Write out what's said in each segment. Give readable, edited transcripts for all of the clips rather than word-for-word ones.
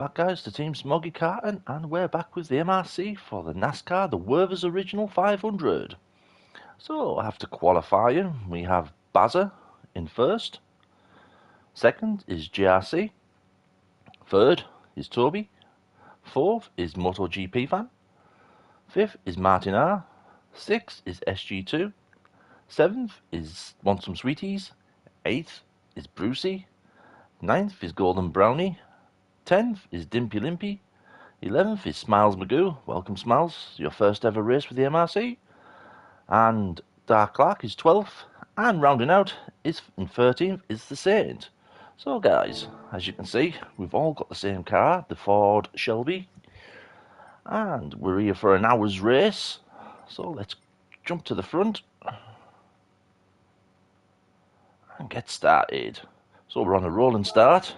Back guys to Team Smoggy Carton, and we're back with the MRC for the Nascar, the Werthers Original 500. So after qualifying, we have Bazza in first. Second is GRC. Third is Toby. Fourth is MotoGP Fan. Fifth is Martin R. Sixth is SG2. Seventh is Want Some Sweeties. Eighth is Brucey. Ninth is Golden Brownie. 10th is Dimpy Limpy. 11th is Smiles Magoo. Welcome, Smiles. Your first ever race with the MRC. And Dark Clark is 12th. And rounding out is in 13th is the Saint. So, guys, as you can see, we've all got the same car, the Ford Shelby. And we're here for an hour's race. So, let's jump to the front and get started. So, we're on a rolling start.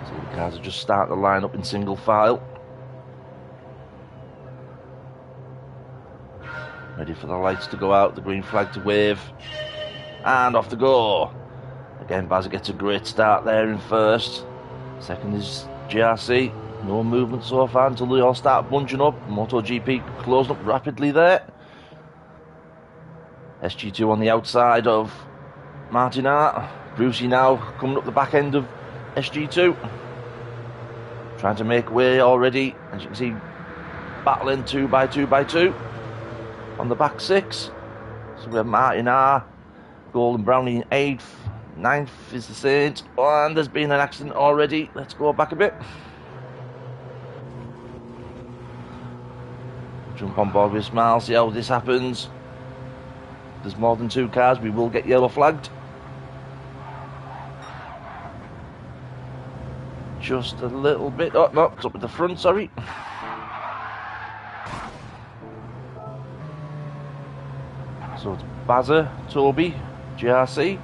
So the cars are just starting to line up in single file. Ready for the lights to go out, the green flag to wave. And off they go. Again, Bazza gets a great start there in first. Second is GRC. No movement so far until they all start bunching up. MotoGP closing up rapidly there. SG2 on the outside of Martin R. Brucey now coming up the back end of SG2. Trying to make way already, as you can see, battling 2 by 2 by 2 on the back six. So we have Martin R, Golden Brownie in 8th, 9th is the Saint, and there's been an accident already. Let's go back a bit. Jump on board with Smile, see how this happens. If there's more than 2 cars, we will get yellow flagged. Just a little bit. Oh, no, it's up at the front, sorry. So it's Bazza, Toby, GRC.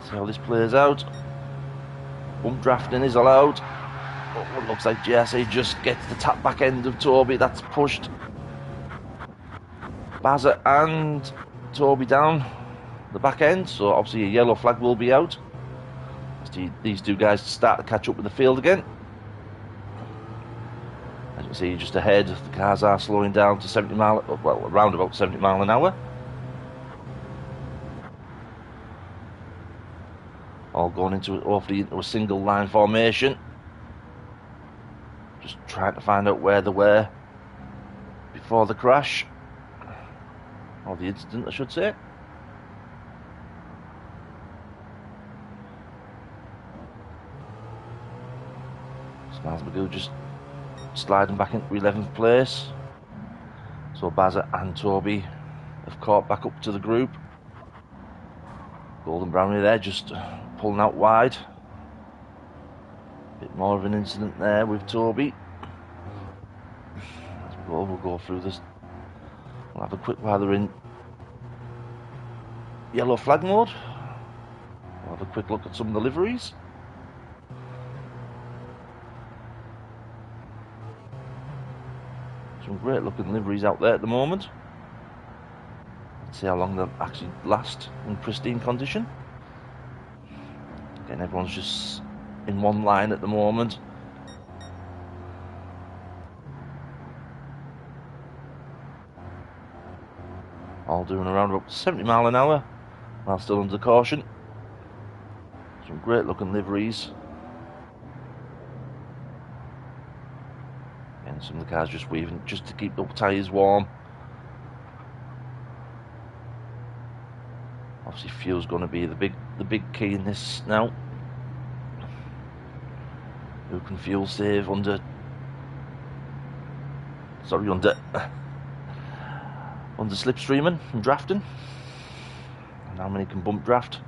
See how this plays out. Bump drafting is allowed. Oh, it looks like GRC just gets the tap back end of Toby. That's pushed Bazza and Toby down the back end, so obviously a yellow flag will be out. These 2 guys start to catch up with the field again. As you can see, just ahead, the cars are slowing down to 70 mile, well, around about 70 mile an hour. All going hopefully into a single line formation. Just trying to find out where they were before the crash, or the incident, I should say. Smiles Magoo just sliding back into 11th place. So Bazza and Toby have caught back up to the group. Golden Brownie there just pulling out wide. Bit more of an incident there with Toby. As we go, we'll go through this. We'll have a quick while they're in yellow flag mode. We'll have a quick look at some of the liveries. Some great looking liveries out there at the moment. Let's see how long they'll actually last in pristine condition. Again, everyone's just in one line at the moment. All doing around about 70 mile an hour while still under caution. Some great looking liveries. And some of the cars just weaving just to keep the tyres warm. Obviously fuel's going to be the big key in this now. Who can fuel save under slipstreaming and drafting, and how many can bump draft.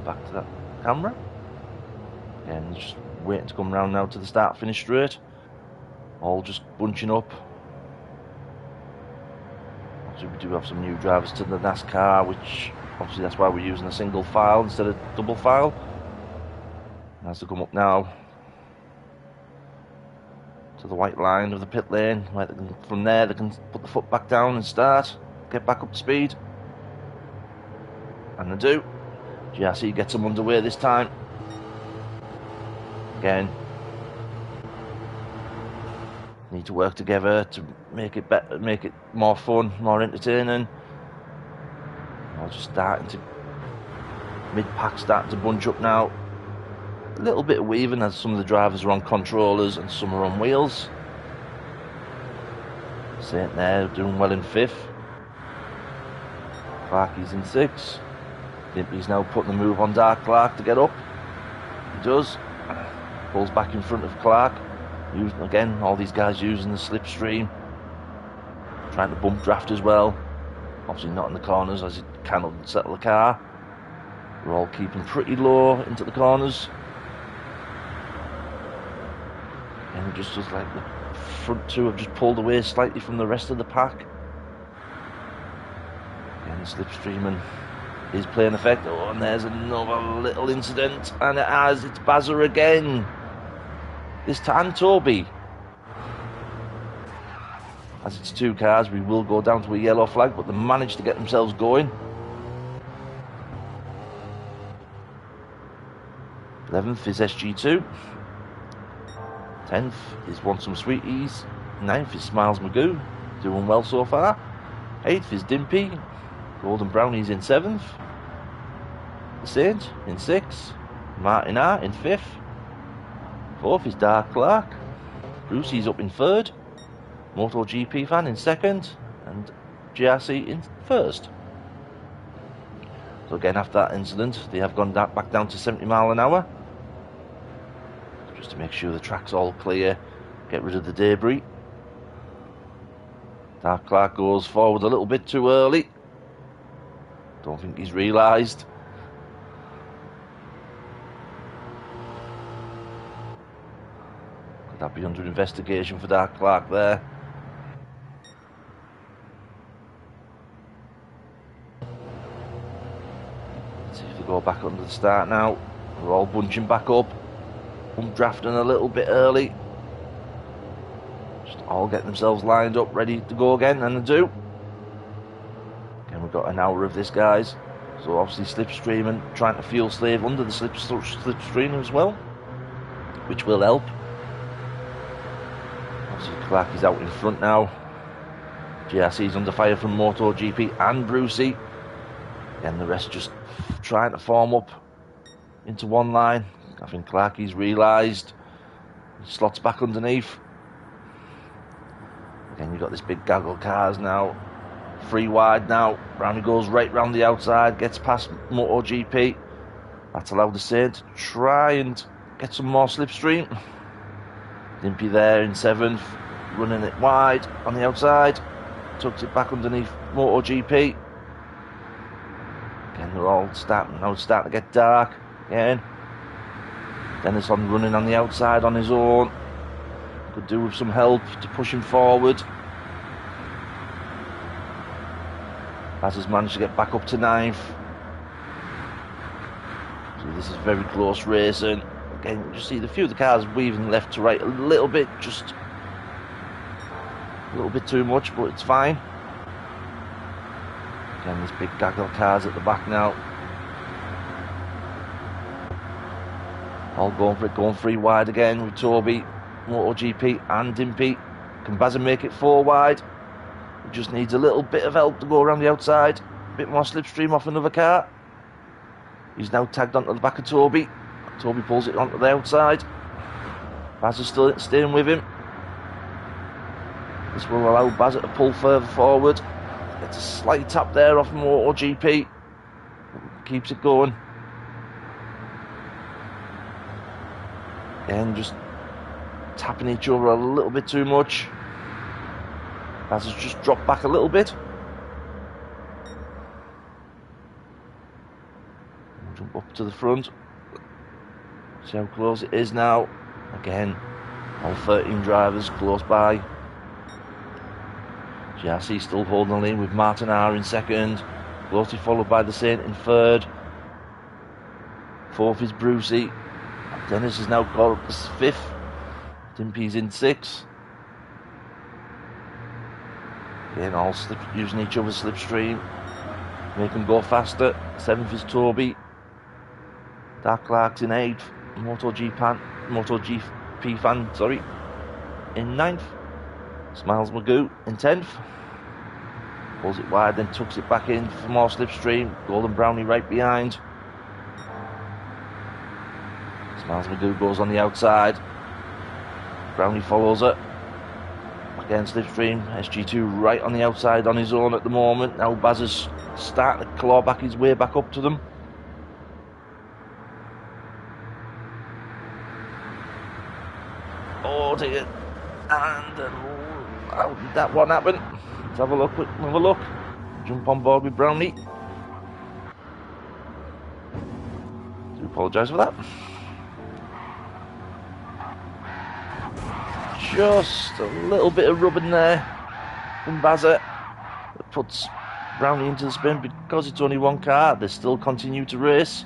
Back to that camera. And just waiting to come round now to the start finish straight. All just bunching up. So we do have some new drivers to the Nascar, which obviously that's why we're using a single file instead of double file. And as they come up now to the white line of the pit lane, from there they can put the foot back down and start. get back up to speed. And they do. GRC gets them underway this time. Again, need to work together to make it better, make it more fun, more entertaining. We're just starting to mid-pack starting to bunch up now. A little bit of weaving as some of the drivers are on controllers and some are on wheels. Saint there doing well in 5th. Clarkie's in 6th. Dimpy's now putting the move on Dark Clark to get up. He does. Pulls back in front of Clark. Using, again, all these guys using the slipstream. Trying to bump draft as well. Obviously not in the corners as it cannot settle the car. We're all keeping pretty low into the corners. And it just does like the front two have just pulled away slightly from the rest of the pack. Again, the slipstreaming is playing effect. Oh, and there's another little incident. And it's Bazza again. This time Toby. As it's 2 cars, we will go down to a yellow flag, but they managed to get themselves going. 11th is SG2. 10th is Want Some Sweeties. 9th is Smiles Magoo, doing well so far. 8th is Dimpy. Golden Brownie's in 7th. The Saint in 6th. Martin R in 5th. 4th is Dark Clark. Brucey's up in 3rd. MotoGP Fan in 2nd. And GRC in 1st. So again, after that incident, they have gone back down to 70 mile an hour. Just to make sure the track's all clear. Get rid of the debris. Dark Clark goes forward a little bit too early. Don't think he's realised. Could that be under investigation for Dark Clark there? Let's see if they go back under the start now. We're all bunching back up. Drafting a little bit early. Just all getting themselves lined up, ready to go again, and they do. Again, we've got an hour of this, guys. So obviously slipstreaming, trying to fuel slave under the slipstream as well, which will help. Obviously Clark is out in front now. GRC's under fire from MotoGP and Brucey. Again, the rest just trying to form up into one line. I think Clarkie's realised. He slots back underneath. Again, you've got this big gaggle of cars now. 3 wide now. Brownie goes right round the outside, gets past MotoGP. That's allowed the Saint to try and get some more slipstream. Dimpy there in 7th, running it wide on the outside. Tucks it back underneath MotoGP. Again, they're all starting to get dark again. Dennis on running on the outside on his own. Could do with some help to push him forward. As has managed to get back up to 9th. So this is very close racing. Again, you see the few of the cars weaving left to right a little bit, just a little bit too much, but it's fine. Again, there's big gaggle of cars at the back now. All going for it, going 3 wide again with Toby, MotoGP and Dimpy. Can Bazza make it 4 wide? He just needs a little bit of help to go around the outside. A bit more slipstream off another car. He's now tagged onto the back of Toby. Toby pulls it onto the outside. Bazza's still staying with him. This will allow Bazza to pull further forward. Gets a slight tap there off MotoGP. Keeps it going. And just tapping each other a little bit too much. Bazza's just dropped back a little bit. Jump up to the front. See how close it is now. Again, all 13 drivers close by. GRC still holding the lead with Martin R in 2nd. Closely followed by the Saint in 3rd. 4th is Brucey. Dennis is now caught up to 5th. Dimpy's in 6th. Again, all using each other's slipstream. Make them go faster. 7th is Toby. Dark Clark's in 8th. MotoGP fan, sorry, in 9th. Smiles Magoo in 10th. Pulls it wide, then tucks it back in for more slipstream. Golden Brownie right behind. Smiles Magoo goes on the outside. Brownie follows it. Again, slipstream. SG2 right on the outside on his own at the moment. Now Baz is starting to claw back his way back up to them. Oh dear. And how did that one happen? Let's have a look. Have a look. Jump on board with Brownie. Do apologise for that. Just a little bit of rubbing there from Bazza that puts Brownie into the spin. Because it's only one car, they still continue to race.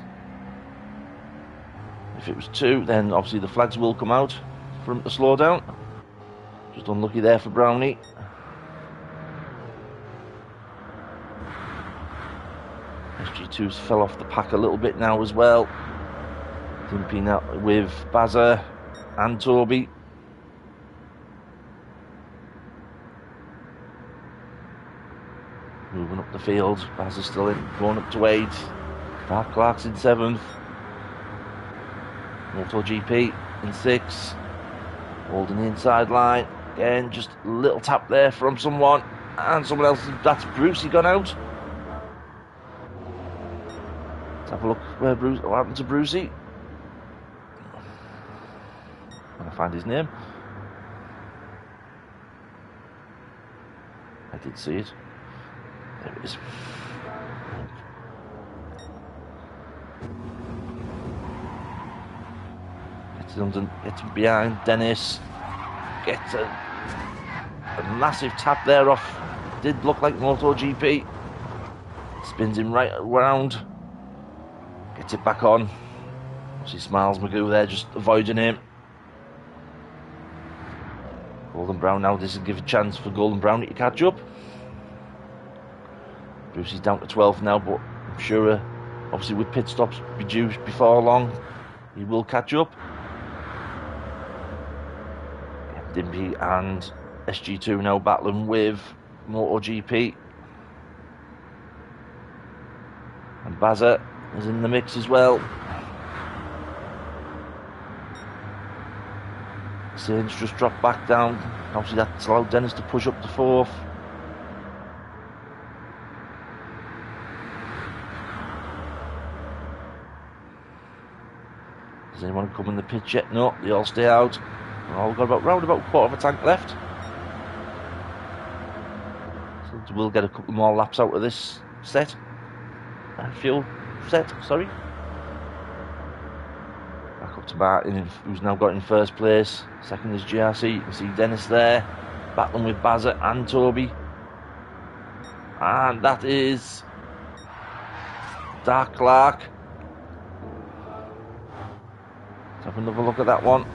If it was 2, then obviously the flags will come out for him to slow down. Just unlucky there for Brownie. SG2's fell off the pack a little bit now as well. Dimping out with Bazza and Toby. Moving up the field, Baz is still in, going up to 8th. Dark Clark's in 7th. MotoGP in 6th. Holding the inside line. Again, just a little tap there from someone. And someone else, that's Brucey gone out. Let's have a look what happened to Brucey. I'm going to find his name. I did see it. There it is. Gets him behind. Dennis gets a massive tap there off. Did look like MotoGP. Spins him right around. Gets it back on. Obviously Smiles Magoo there, just avoiding him. Golden Brown now, this will give a chance for Golden Brownie to catch up. Bruce is down to 12th now, but I'm sure, obviously with pit stops reduced before long, he will catch up. Dimpy and SG2 now battling with MotoGP. And Bazza is in the mix as well. Sainz just dropped back down. Obviously that's allowed Dennis to push up to 4th. Does anyone come in the pitch yet? No, they all stay out. We've all got round about a quarter of a tank left. So we'll get a couple more laps out of this set. Fuel set, sorry. Back up to Martin, who's now got in 1st place. 2nd is GRC. You can see Dennis there, battling with Bazza and Toby. And that is Dark Clark. Let's have another look at that one.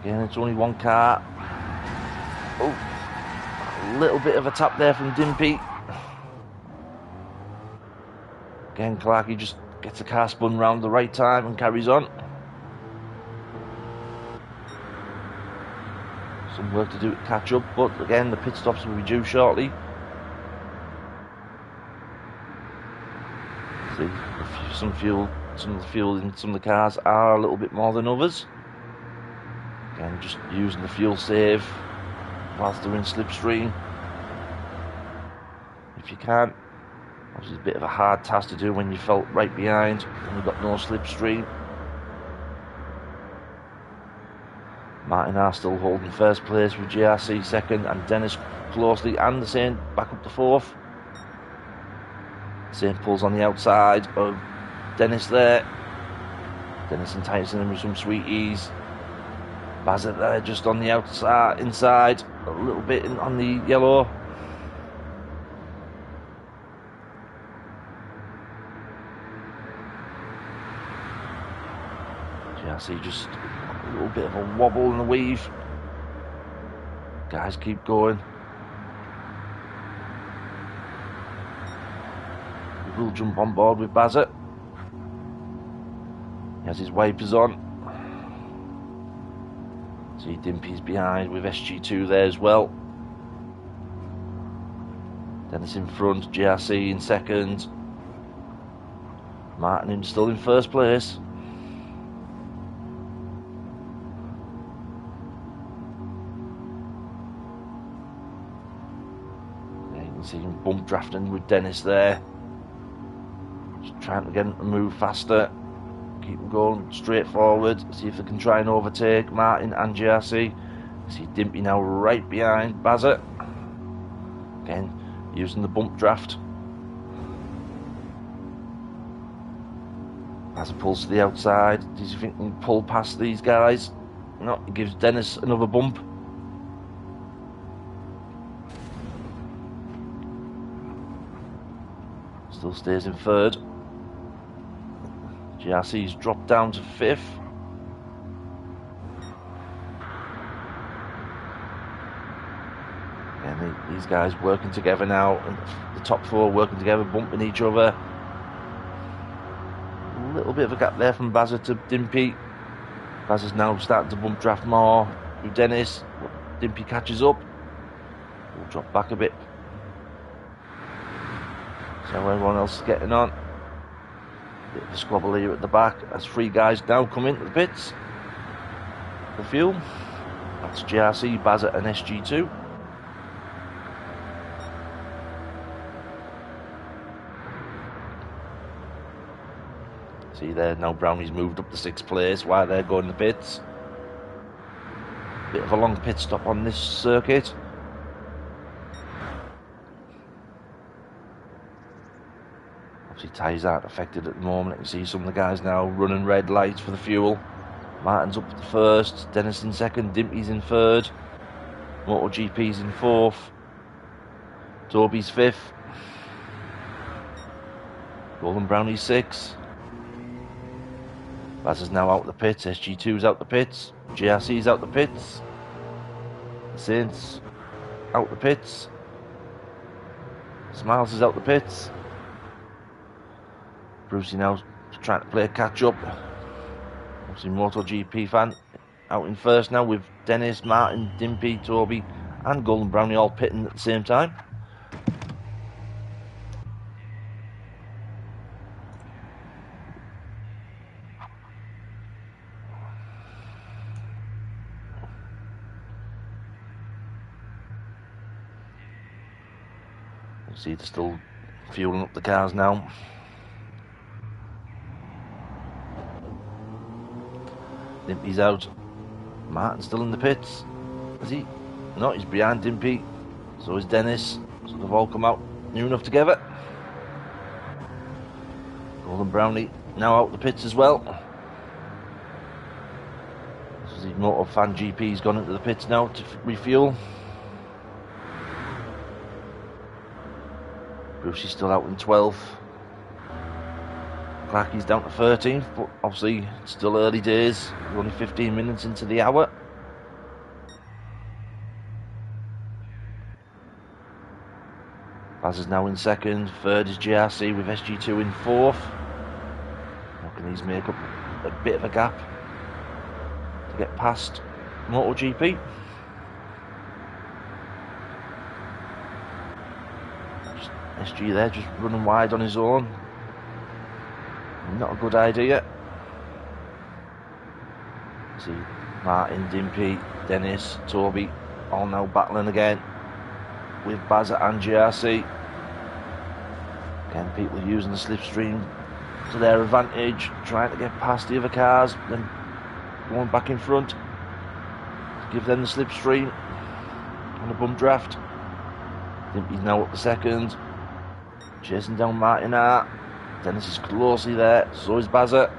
Again, it's only one car. Oh, a little bit of a tap there from Dimpy. Again, Clarky just gets the car spun round the right time and carries on. Some work to do to catch up, but again, the pit stops will be due shortly. See, some of the fuel in some of the cars are a little bit more than others. Again, just using the fuel save whilst they're in slipstream. If you can. Obviously, it's a bit of a hard task to do when you felt right behind and you've got no slipstream. Martin are still holding 1st place with GRC 2nd and Dennis closely and the same back up to 4th. Same pulls on the outside of Dennis there. Dennis enticing him with some sweet ease. Bazza there just on the outside, inside, a little bit on the yellow. GRC just a little bit of a wobble and a weave. Guys keep going. He will jump on board with Bazza. He has his wipers on. See Dimpy's behind with SG2 there as well. Dennis in front, GRC in second. Martin still in first place. Yeah, you can see him bump drafting with Dennis there. Just trying to get him to move faster. Keep him going straight forward. See if they can try and overtake Martin and GRC. See Dimpy now right behind Bazza. Again, using the bump draft. Bazza pulls to the outside. Does he think he can pull past these guys? No, he gives Dennis another bump. Still stays in third. GRC's dropped down to fifth. And these guys working together now. And the top four working together, bumping each other. A little bit of a gap there from Bazza to Dimpy. Bazza's now starting to bump draft more with Dennis. Dimpy catches up. We'll drop back a bit. So everyone else is getting on. Bit of a squabble here at the back as three guys now come into the pits for fuel. That's GRC, Bazza and SG2. See there, now Brownie's moved up to sixth place while they're going to the pits. Bit of a long pit stop on this circuit. Obviously tyres aren't affected at the moment. You can see some of the guys now running red lights for the fuel. Martin's up to first, Dennis in second, Dimpy's in third, MotoGP's in fourth, Toby's fifth, Golden Brownie's sixth. Bazza's now out the pits, SG2's out the pits, GRC's out the pits, Saints out the pits, Smiles is out the pits. Brucey now trying to play catch up. Obviously MotoGP fan out in first now with Dennis, Martin, Dimpy, Toby and Golden Brownie all pitting at the same time. You see they're still fueling up the cars now. Dimpy's out. Martin's still in the pits. Is he? No, he's behind Dimpy. So is Dennis. So they've all come out new enough together. Golden Brownie now out the pits as well. This is the Motor Fan GP's gone into the pits now to refuel. Brucey's still out in 12th. Clarky's down to 13th, but obviously it's still early days. We're only 15 minutes into the hour. Baz is now in second. Third is GRC with SG2 in fourth. How can these make up a bit of a gap to get past MotoGP? SG there just running wide on his own. Not a good idea. See Martin, Dimpy, Dennis, Toby all now battling again with Bazza and GRC. Again, people using the slipstream to their advantage, trying to get past the other cars, then going back in front to give them the slipstream on the bump draft. Dimpy's now up to second, chasing down Martin Hart. Dennis is closely there, so is Bazza.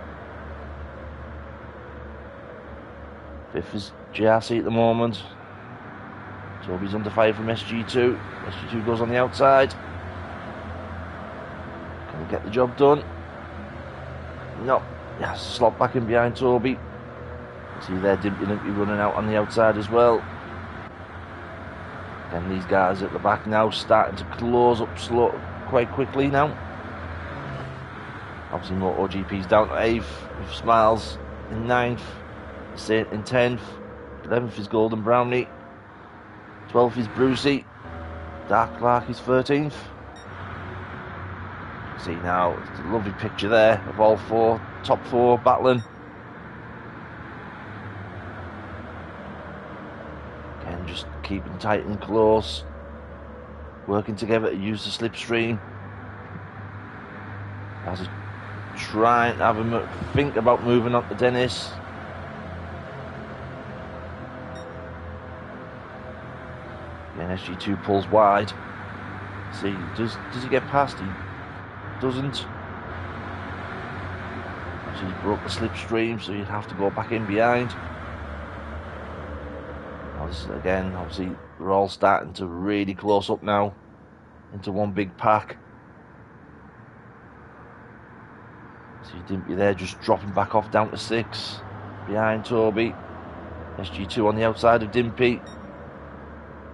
Fifth is GRC at the moment. Toby's under fire from SG2. SG2 goes on the outside. Can he get the job done? No. Yes, slot back in behind Toby. See there, Dimpy running out on the outside as well. Again, these guys at the back now starting to close up quite quickly now. Obviously, MotoGP's down to 8th, with Smiles in 9th, Saint in 10th, 11th is Golden Brownie, 12th is Brucey, Dark Clark is 13th. See now, it's a lovely picture there of all top four battling. Again, just keeping tight and close, working together to use the slipstream. As he's trying to have him think about moving on to Dennis. Again, SG2 pulls wide. See, does he get past? He doesn't. So he's broke the slipstream, so you'd have to go back in behind. Now this is, again, obviously we're all starting to really close up now into one big pack. So Dimpy there just dropping back off down to 6 behind Toby. SG2 on the outside of Dimpy.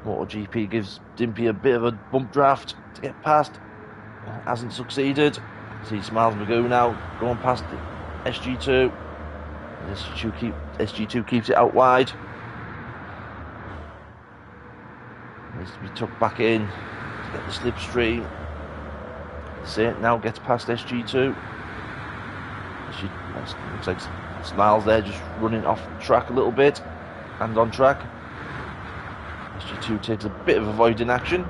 MotoGP gives Dimpy a bit of a bump draft to get past. Hasn't succeeded. See Smiles Magoo now going past SG2. SG2 keeps it out wide. Needs to be tucked back in to get the slipstream. Saint now gets past SG2. Looks like Smiles there just running off track a little bit and on track. SG2 takes a bit of avoiding action.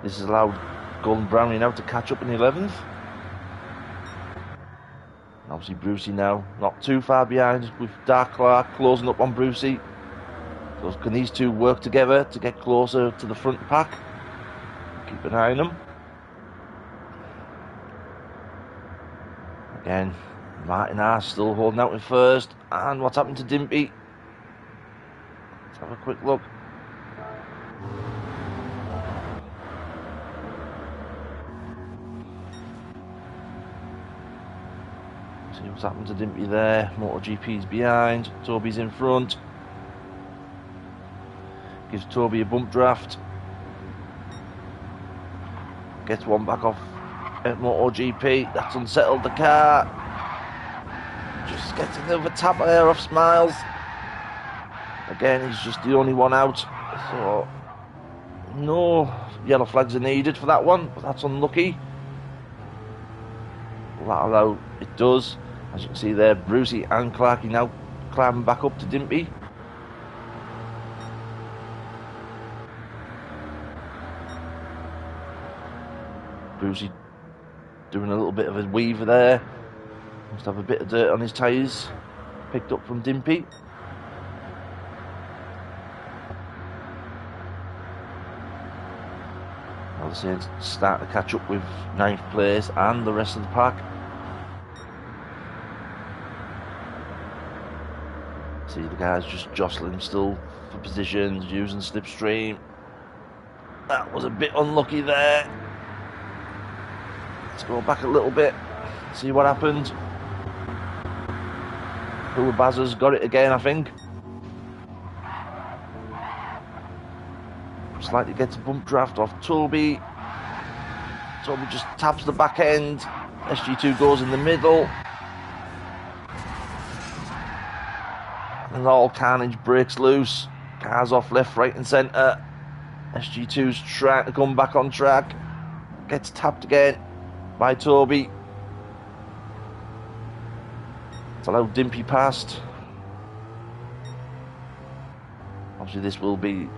This has allowed Golden Brownie now to catch up in 11th. And obviously Brucey now not too far behind with Dark Clark closing up on Brucey. So can these two work together to get closer to the front pack? Keep an eye on them. Again, Martin R still holding out in first. And what's happened to Dimpy? Let's have a quick look. See what's happened to Dimpy there. MotoGP's behind. Toby's in front. Gives Toby a bump draft. Gets one back off at MotoGP. That's unsettled the car. Just gets another tap there off Smiles. Again, he's just the only one out. So, no yellow flags are needed for that one. But that's unlucky. Although it does. As you can see there, Brucey and Clarky now climbing back up to Dimpy. Brucey doing a little bit of a weaver there. Must have a bit of dirt on his tyres. Picked up from Dimpy. Now the Saints start to catch up with 9th place and the rest of the pack. See the guys just jostling still for positions, using slipstream. That was a bit unlucky there. Let's go back a little bit, see what happened. Bazza's got it again, I think. Slightly gets a bump draft off Toby. Toby just taps the back end. SG2 goes in the middle. And all carnage breaks loose. Cars off left, right and centre. SG2's trying to come back on track. Gets tapped again by Toby. It's allowed Dimpy past. Obviously this will be,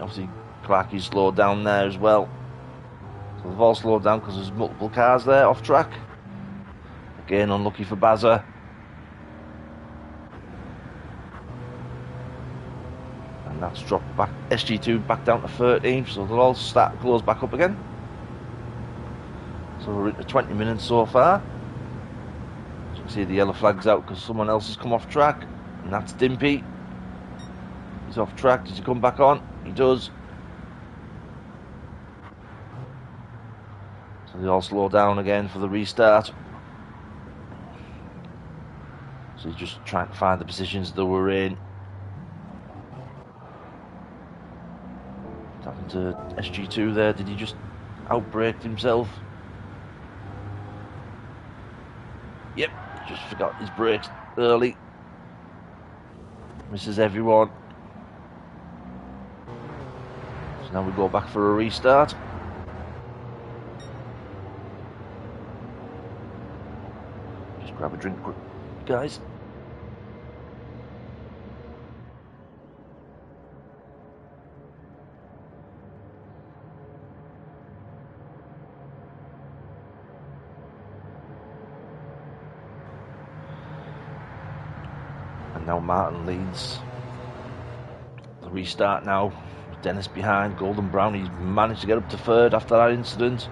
Clarky's slowed down there as well. So they've all slowed down because there's multiple cars there off track. Again, unlucky for Bazza. And that's dropped back, SG2 back down to 13th, so they'll all start to close back up again. So we're into 20 minutes so far. As you can see the yellow flag's out because someone else has come off track. And that's Dimpy. He's off track. Does he come back on? He does. So they all slow down again for the restart. So he's just trying to find the positions that we're in. to SG2 there. Did he just outbrake himself? Yep, just forgot his brakes early. Misses everyone. So now we go back for a restart. Just grab a drink quick, guys. And now Martin leads the restart now. Dennis behind, Golden Brown, he's managed to get up to third after that incident.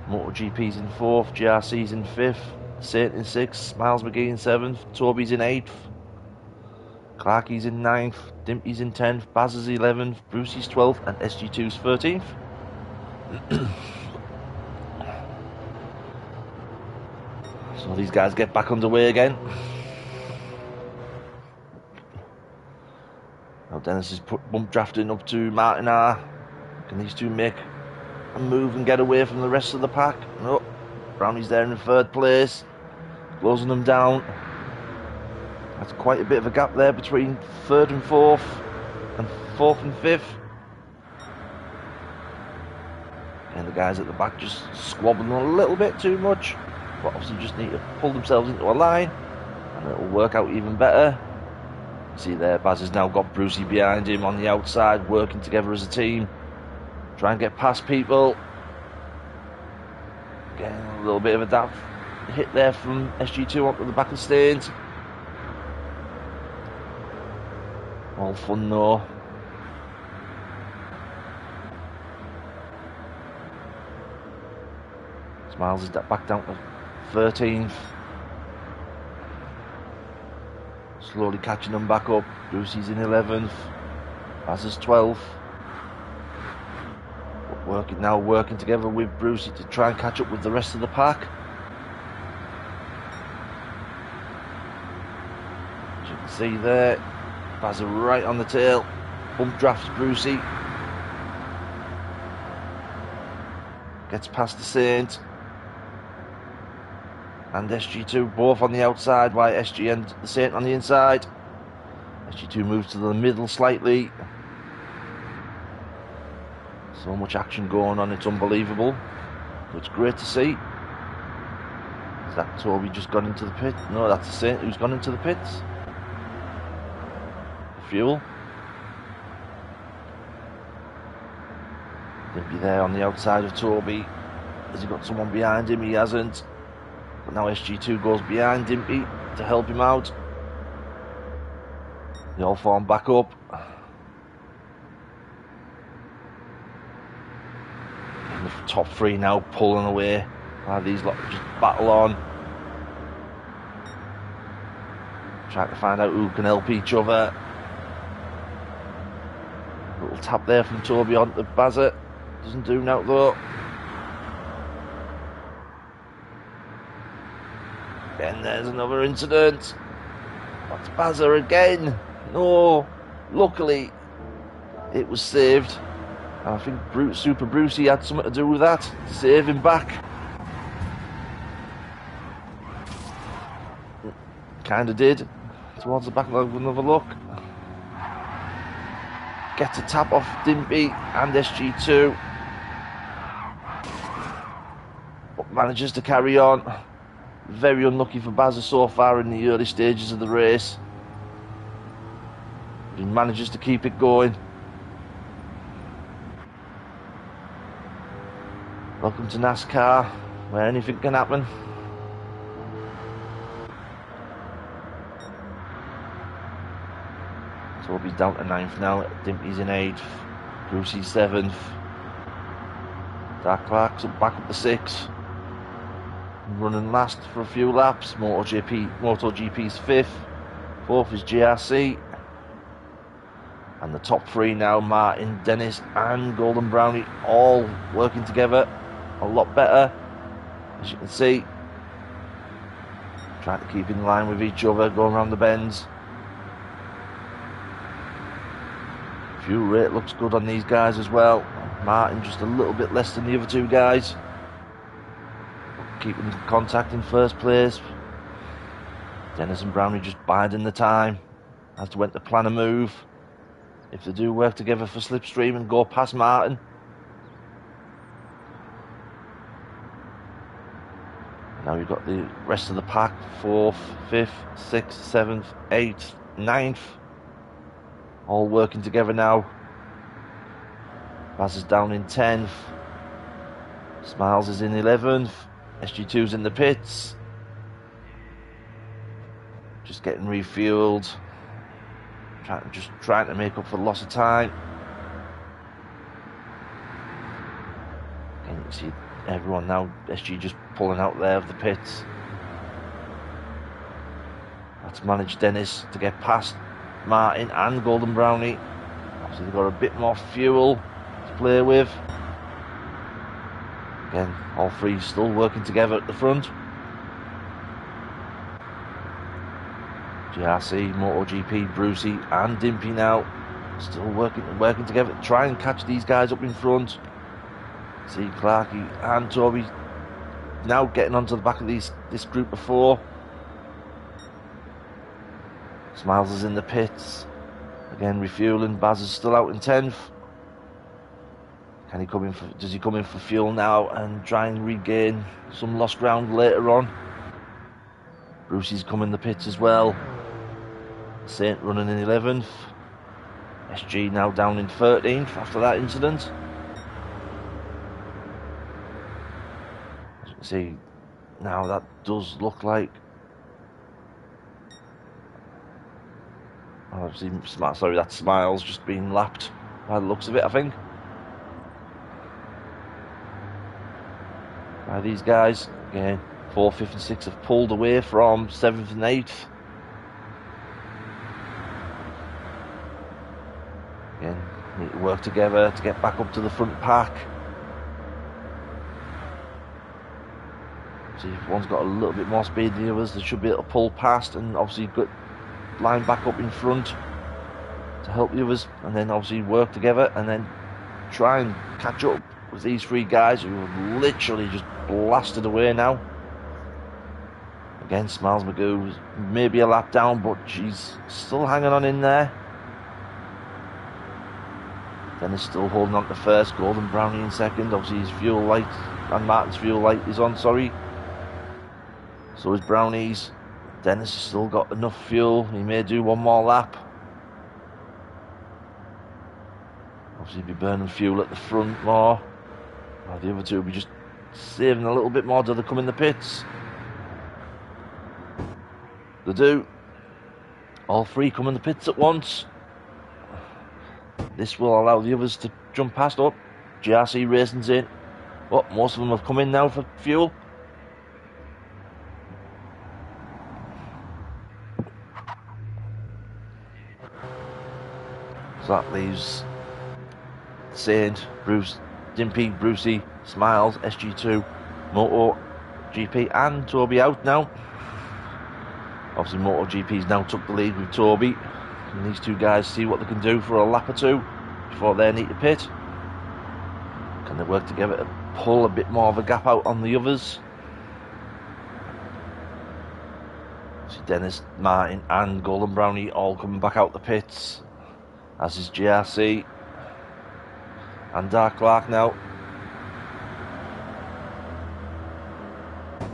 MotoGP's in fourth, GRC's in fifth, Saint in sixth, Miles McGee in seventh, Toby's in eighth, Clarkie's in ninth, Dimpy's in 10th, Baz is 11th, Brucey's 12th, and SG2's 13th. So these guys get back underway again. Now Dennis is bump drafting up to Martin R. Can these two make a move and get away from the rest of the pack? No. Brownie's there in third place, closing them down. That's quite a bit of a gap there between third and fourth and fifth. And the guys at the back just squabbling a little bit too much, but obviously just need to pull themselves into a line and it'll work out even better. See there, Baz has now got Brucey behind him on the outside, working together as a team. Try and get past people. Getting a little bit of a daft hit there from SG2 onto the back of Staines. All fun though. Miles is back down to 13th. Slowly catching them back up. Brucey's in 11th. Baz is 12th. Working together with Brucey to try and catch up with the rest of the pack. As you can see there, Baz are right on the tail. Bump drafts Brucey. Gets past the Saint. And SG2 both on the outside, while SG and the Saint on the inside. SG2 moves to the middle slightly. So much action going on, it's unbelievable. It's great to see. Is that Toby just gone into the pit? No, that's the Saint who's gone into the pits. Fuel. Dimpy there on the outside of Toby. Has he got someone behind him? He hasn't. But now SG2 goes behind Dimpy to help him out. They all form back up. And the top three now pulling away while these lot just battle on. Trying to find out who can help each other. Little tap there from Toby onto Bazza. Doesn't do now though. And there's another incident. That's Bazza again. No. Luckily, it was saved. And I think Super Brucey had something to do with that. To save him back. Kinda did. Towards the back, with another look. Gets a tap off Dimpy and SG2. But manages to carry on. Very unlucky for Bazza so far in the early stages of the race. He manages to keep it going. Welcome to NASCAR, where anything can happen. Toby's down to 9th now. Dimpy's in 8th. Brucey's 7th. Dark Clark's back up to 6th. Running last for a few laps. MotoGP's 5th. 4th is GRC. And the top three now, Martin, Dennis and Golden Brownie, all working together a lot better, as you can see. Trying to keep in line with each other, going around the bends. Fuel rate looks good on these guys as well. Martin just a little bit less than the other two guys. Keeping contact in first place. Dennis and Brownie just biding the time as to when to plan a move. If they do work together for slipstream and go past Martin. Now you've got the rest of the pack, 4th, 5th, 6th, 7th, 8th, 9th. All working together now. Baz is down in 10th. Smiles is in 11th. SG2's in the pits. Just getting refueled. Trying to make up for the loss of time. And you can see everyone now, SG just pulling out there of the pits. That's managed Dennis to get past Martin and Golden Brownie. Obviously they've got a bit more fuel to play with. Again, all three still working together at the front. GRC, MotoGP, Brucey and Dimpy now still working together to try and catch these guys up in front. See Clarky and Toby now getting onto the back of this group of 4. Smiles is in the pits. Again refueling. Baz is still out in 10th. Can he come in for, does he come in for fuel now and try and regain some lost ground later on? Brucey's come in the pits as well. Saint running in 11th. SG now down in 13th after that incident. As you can see, now that does look like... Obviously, that Smiles just being lapped by the looks of it, I think. By these guys. Again, 4th, 5th and 6th have pulled away from 7th and 8th. Again, need to work together to get back up to the front pack. See if one's got a little bit more speed than the others, they should be able to pull past and obviously get line back up in front to help the others, and then obviously work together and then try and catch up with these 3 guys who have literally just blasted away now. Again, Smiles Magoo maybe a lap down, but she's still hanging on in there. Dennis still holding on to first, Golden Brownie in second. Obviously his fuel light and Martin's fuel light is on, sorry. So is Brownie's. Dennis has still got enough fuel, he may do one more lap. Obviously be burning fuel at the front more. While the other two will be just saving a little bit more till they come in the pits. They do. All 3 come in the pits at once. This will allow the others to jump past up. GRC Racing's in. Oh, most of them have come in now for fuel. So that leaves Saint, Bruce, Dimpy, Brucey, Smiles, SG2, Moto GP and Toby out now. Obviously Moto GP's now took the lead with Toby. And these 2 guys see what they can do for a lap or 2 before they need to pit. Can they work together to pull a bit more of a gap out on the others? See Dennis, Martin and Golden Brownie all coming back out the pits. As is GRC and Dark Clark now.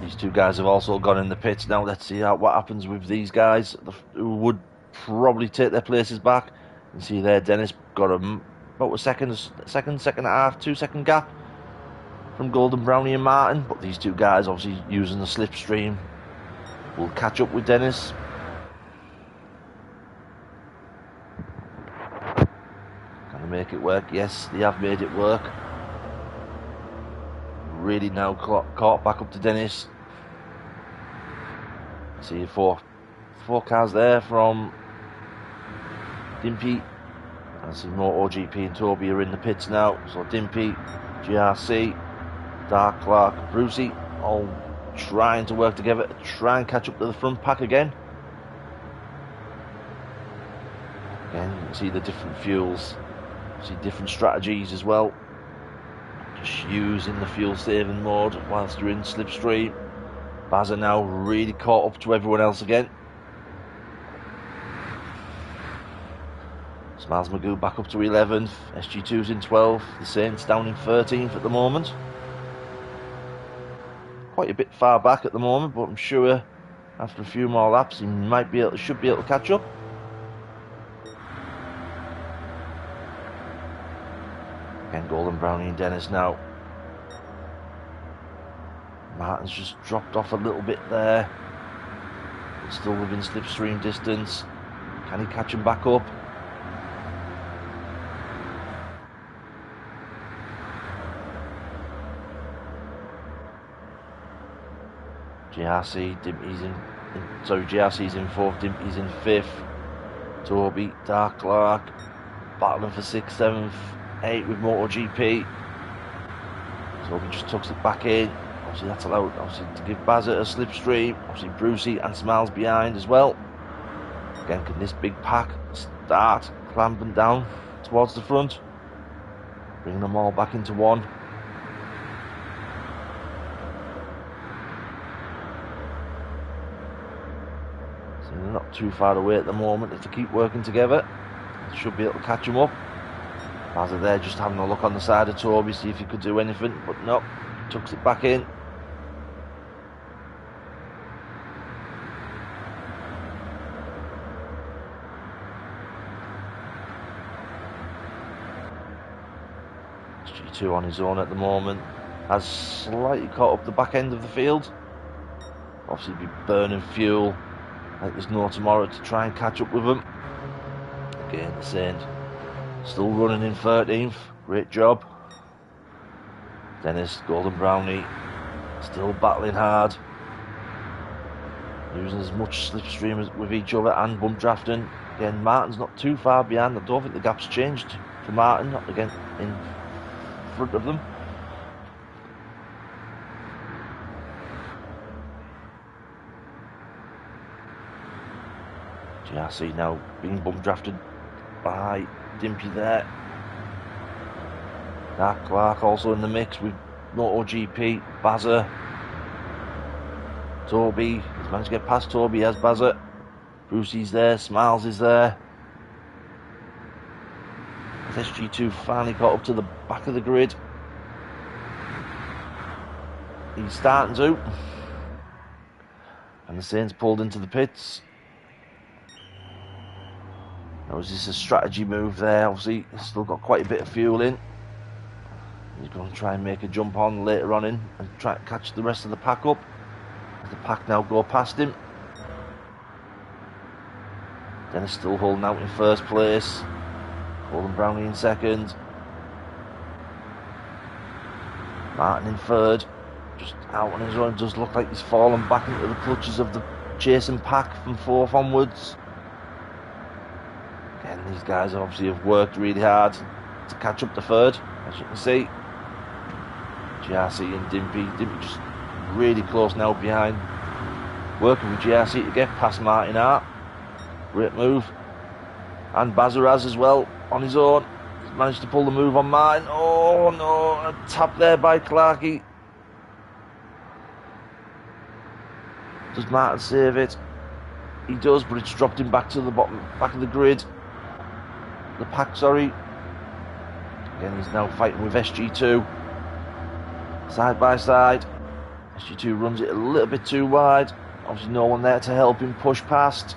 These 2 guys have also gone in the pits now. Let's see what happens with these guys who would probably take their places back. You can see there Dennis got about a second and a half, 2 second gap from Golden Brownie and Martin, but these 2 guys obviously using the slipstream will catch up with Dennis. Can they make it work? Yes, they have made it work. Really now caught back up to Dennis. See 4 cars there from Dimpy. And see MotoGP and Toby are in the pits now. So Dimpy, GRC, Dark Clark, Brucey all trying to work together to try and catch up to the front pack again. Again, you can see the different fuels, see different strategies as well. Just using the fuel saving mode whilst you're in slipstream. Bazza now really caught up to everyone else again. Smiles Magoo back up to 11th. SG2's in 12th. The Saints down in 13th at the moment. Quite a bit far back at the moment, but I'm sure after a few more laps he should be able to catch up. Again, Golden Brownie and Dennis now. Martin's just dropped off a little bit there, but still within slipstream distance. Can he catch him back up? GRC's in 4th, Dimpy's in 5th. Toby, Dark Clark, battling for 6th, 7th, 8th with MotoGP. Toby just tucks it back in. Obviously that's allowed to give Bazza a slipstream. Obviously Brucey and Smiles behind as well. Again, can this big pack start clamping down towards the front? Bringing them all back into one. They're not too far away at the moment. If they keep working together, they should be able to catch them up. Bazza there just having a look on the side of Toby, see if he could do anything, but no, tucks it back in. G2 on his own at the moment, has slightly caught up the back end of the field. Obviously be burning fuel like there's no tomorrow to try and catch up with them. Again, the Saint still running in 13th, great job. Dennis, Golden Brownie, still battling hard, using as much slipstream with each other and bump drafting. Again, Martin's not too far behind. I don't think the gap's changed for Martin, not again in front of them. GRC now being bump drafted by Dimpy there. Dark Clark also in the mix with MotoGP, Bazza, Toby. He's managed to get past Toby as Bazza. Brucey's there, Smiles is there. SG2 finally got up to the back of the grid. He's starting to. And the Saints pulled into the pits. Now, is this a strategy move there? Obviously, he's still got quite a bit of fuel in. He's going to try and make a jump on later on in and try to catch the rest of the pack up. As the pack now go past him. Dennis still holding out in 1st place. Golden Brownie in 2nd. Martin in 3rd. Just out on his own. It does look like he's fallen back into the clutches of the chasing pack from 4th onwards. Again, these guys obviously have worked really hard to catch up to 3rd, as you can see. GRC and Dimpy just really close now behind. Working with GRC to get past Martin Hart. Great move. And Bazaraz as well on his own. He's managed to pull the move on Martin. Oh no, a tap there by Clarkey. Does Martin save it? He does, but it's dropped him back to the back of the grid. The pack, sorry. Again, he's now fighting with SG2. Side by side. SG2 runs it a little bit too wide. Obviously no one there to help him push past.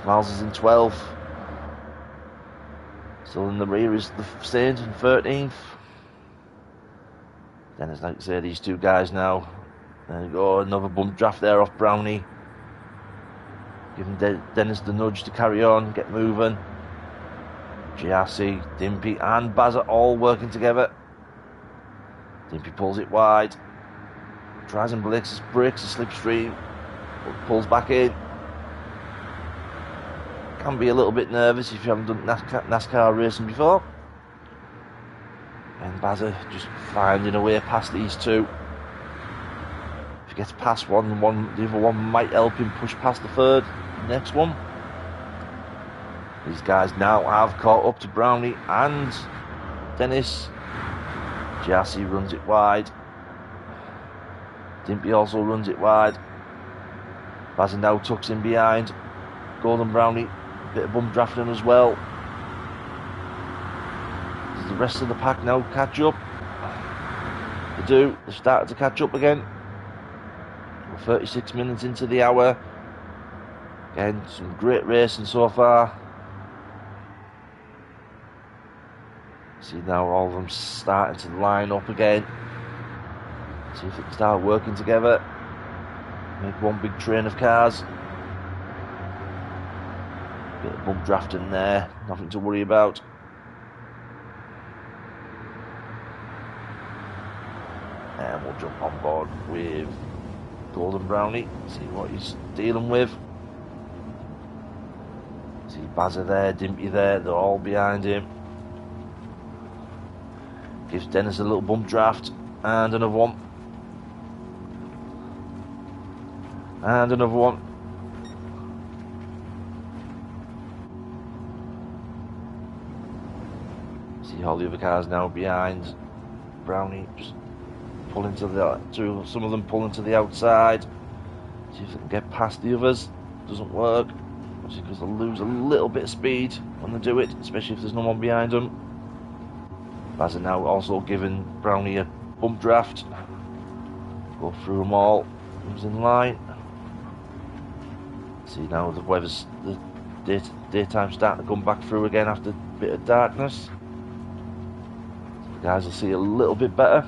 Smiles is in 12th. Still in the rear is the Saint in 13th. Then it's like to say these two guys now. There you go, another bump draft there off Brownie. Giving Dennis the nudge to carry on, get moving. GRC, Dimpy and Bazza all working together. Dimpy pulls it wide. Tries and breaks a slipstream. Pulls back in. Can be a little bit nervous if you haven't done NASCAR racing before. And Bazza just finding a way past these two. If he gets past one, the other one might help him push past the 3rd. Next one. These guys now have caught up to Brownie and Dennis. GRC runs it wide. Dimpy also runs it wide. Bazza now tucks in behind. Golden Brownie, bit of bump drafting as well. Does the rest of the pack now catch up? They do. They've started to catch up again. We're 36 minutes into the hour. Again, some great racing so far. See now all of them starting to line up again. See if they can start working together. Make one big train of cars. Bit of bump drafting there, nothing to worry about. And we'll jump on board with Golden Brownie, see what he's dealing with. See Bazza there, Dimpy there, they're all behind him. Gives Dennis a little bump draft, and another one. And another one. See all the other cars now behind Brownie, just pulling to some of them pulling to the outside. See if they can get past the others. Doesn't work, obviously, because they'll lose a little bit of speed when they do it, especially if there's no one behind them. Bazza now also giving Brownie a bump draft. Go through them all. Who's in line? See now the weather's the daytime starting to come back through again after a bit of darkness. So the guys will see a little bit better.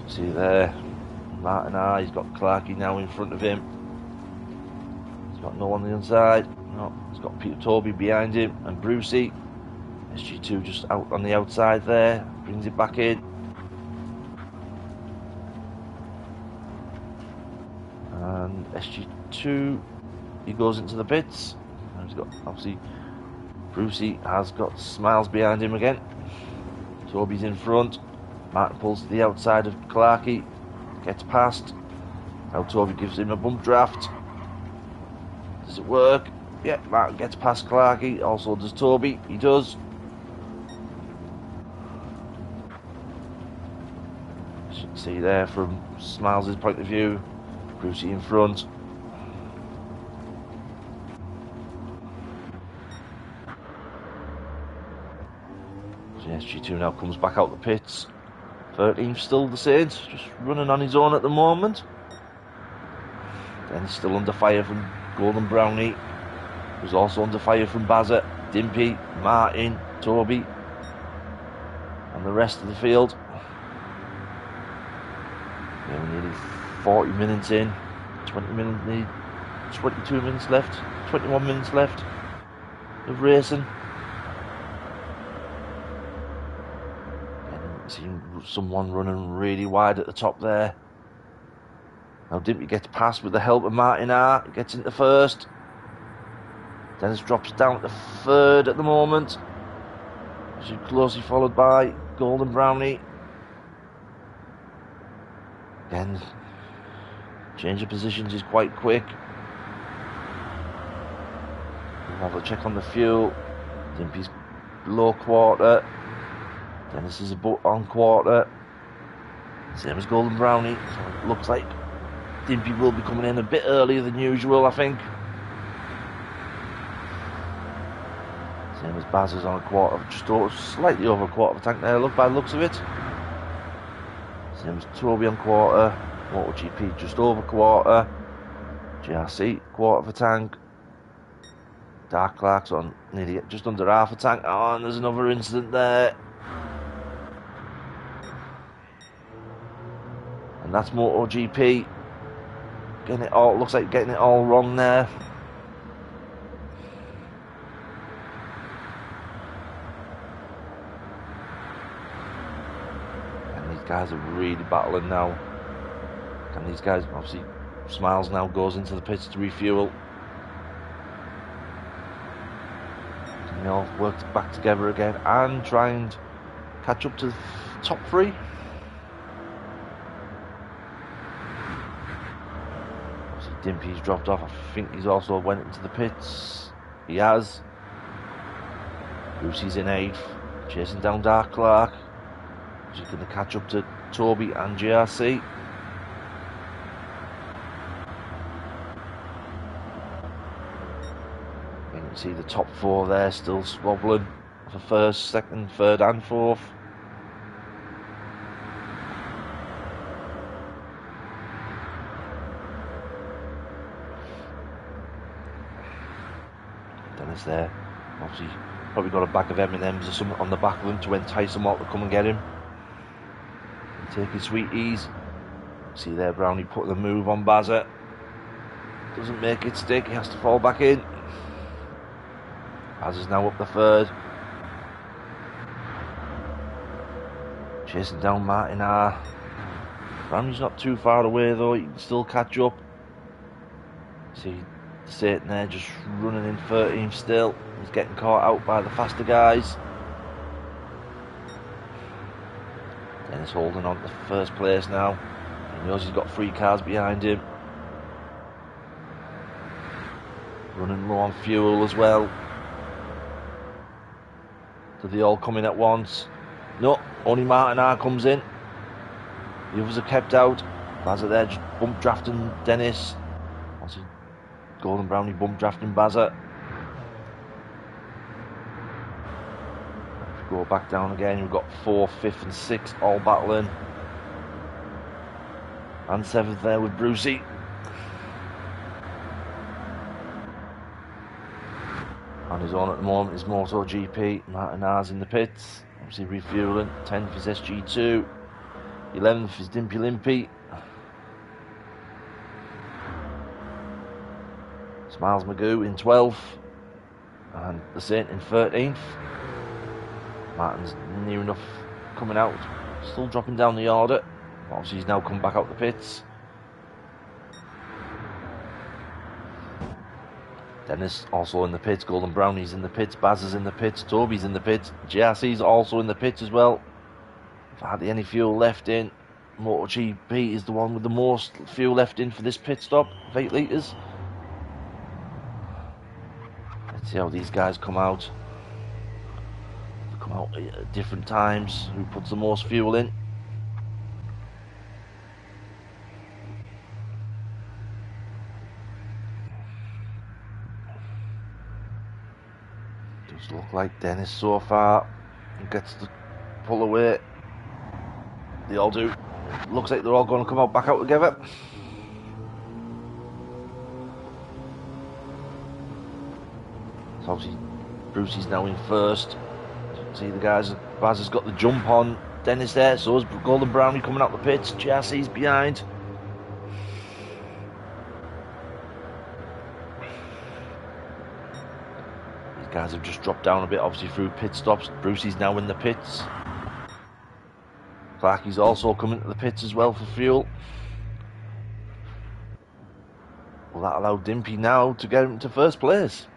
See there, Martin R, he's got Clarkey now in front of him. He's got no one on the inside. No, he's got Peter Toby behind him and Brucey. SG2 just out on the outside there, brings it back in. And SG2, he goes into the pits. And he's got, obviously, Brucey has got Smiles behind him again. Toby's in front. Martin pulls to the outside of Clarkey, gets past. Now Toby gives him a bump draft. Does it work? Yeah, Martin gets past Clarkey, also does Toby, he does. As you can see there from Smiles' point of view, Brucey in front. So SG2 now comes back out the pits. 13's still the same, just running on his own at the moment. Then he's still under fire from Golden Brownie, who's also under fire from Bazza, Dimpy, Martin, Toby, and the rest of the field. Yeah, we're nearly 40 minutes in, 22 minutes left, 21 minutes left of racing. Seeing someone running really wide at the top there. Now Dimpy gets past with the help of Martin R. Gets into first. Dennis drops down to third at the moment. Closely followed by Golden Brownie. Again, change of positions is quite quick. We'll have a check on the fuel. Dimpy's below quarter. Dennis is on quarter. Same as Golden Brownie. So it looks like Dimpy will be coming in a bit earlier than usual, I think. Same as Bazza's on a quarter, just slightly over a quarter of a tank there, look by the looks of it. Same as Toby on quarter. MotoGP just over quarter. GRC quarter of a tank. Dark Clark's on nearly just under half a tank. Oh, and there's another incident there. And that's MotoGP. Looks like getting it all wrong there. And these guys are really battling now. And these guys, obviously, Smiles now goes into the pits to refuel. And they all work back together again and try and catch up to the top three. Dimpy's dropped off. I think he's also went into the pits. He has. Brucey's in 8th, chasing down Dark Clark. He's going to catch up to Toby and JRC. You can see the top 4 there still squabbling for 1st, 2nd, 3rd and 4th. Dennis there, obviously probably got a bag of M&Ms or something on the back of him to entice them all to come and get him. And take his sweet ease. See there, Brownie putting the move on Bazza. Doesn't make it stick, he has to fall back in. Bazza's now up the 3rd. Chasing down Martin R. Brownie's not too far away though, he can still catch up. See Satan there just running in 13th still. He's getting caught out by the faster guys. Dennis holding on to 1st place now. He knows he's got 3 cars behind him. Running low on fuel as well. Do they all come in at once? No, only Martin R comes in. The others are kept out. Bazza there just bump drafting Dennis. Also, Golden Brownie bump drafting Bazza. If we go back down again, we've got 4th, 5th and 6th all battling. And 7th there with Brucey. On his own at the moment is MotoGP. Martin R's in the pits, obviously refueling. 10th is SG2. 11th is Dimpy Limpy. Smiles Magoo in 12th. And the Saint in 13th. Martin's near enough coming out. Still dropping down the order. Obviously he's now come back out the pits. Dennis also in the pits, Golden Brownie's in the pits, Baz is in the pits, Toby's in the pits, JRC's also in the pits as well. If I had any fuel left in, MotoGP is the one with the most fuel left in for this pit stop, of 8 litres. Let's see how these guys come out. They come out at different times, who puts the most fuel in. Does look like Dennis so far gets the pull away. They all do. Looks like they're all going to come out back out together. So obviously Brucey's now in 1st. See the guys, Baz has got the jump on Dennis there, so is Golden Brownie coming out the pits. JRC's behind. These guys have just dropped down a bit, obviously through pit stops. Brucey's now in the pits. Clarky's also coming to the pits as well for fuel. Will that allow Dimpy now to get him to 1st place?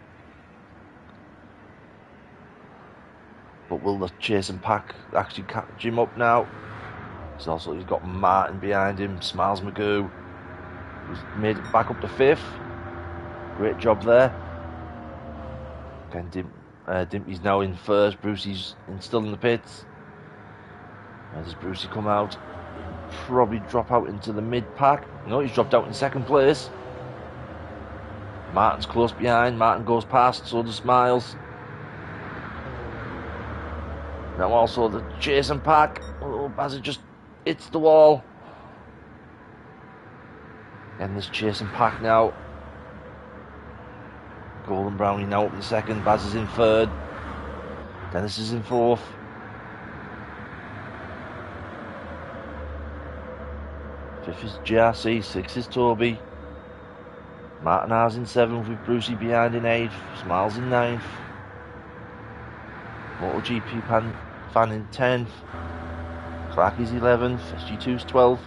But will the chasing pack actually catch him up now? He's got Martin behind him, Smiles Magoo, who's made it back up to 5th. Great job there. Again, Dimpy's now in 1st, Brucey's still in the pits. Where does Brucey come out? Probably drop out into the mid-pack. No, he's dropped out in 2nd place. Martin's close behind, Martin goes past, so does Smiles. Now also the chasing pack. Oh, Bazza just hits the wall. And this chasing pack now. Golden Brownie now up in 2nd. Baz is in 3rd. Dennis is in 4th. Fifth is JRC. 6th is Toby. Martin R's in 7th with Brucey behind in 8th. Smiles in 9th. MotoGP fan in 10th. Clarky's 11th. SG2's 12th.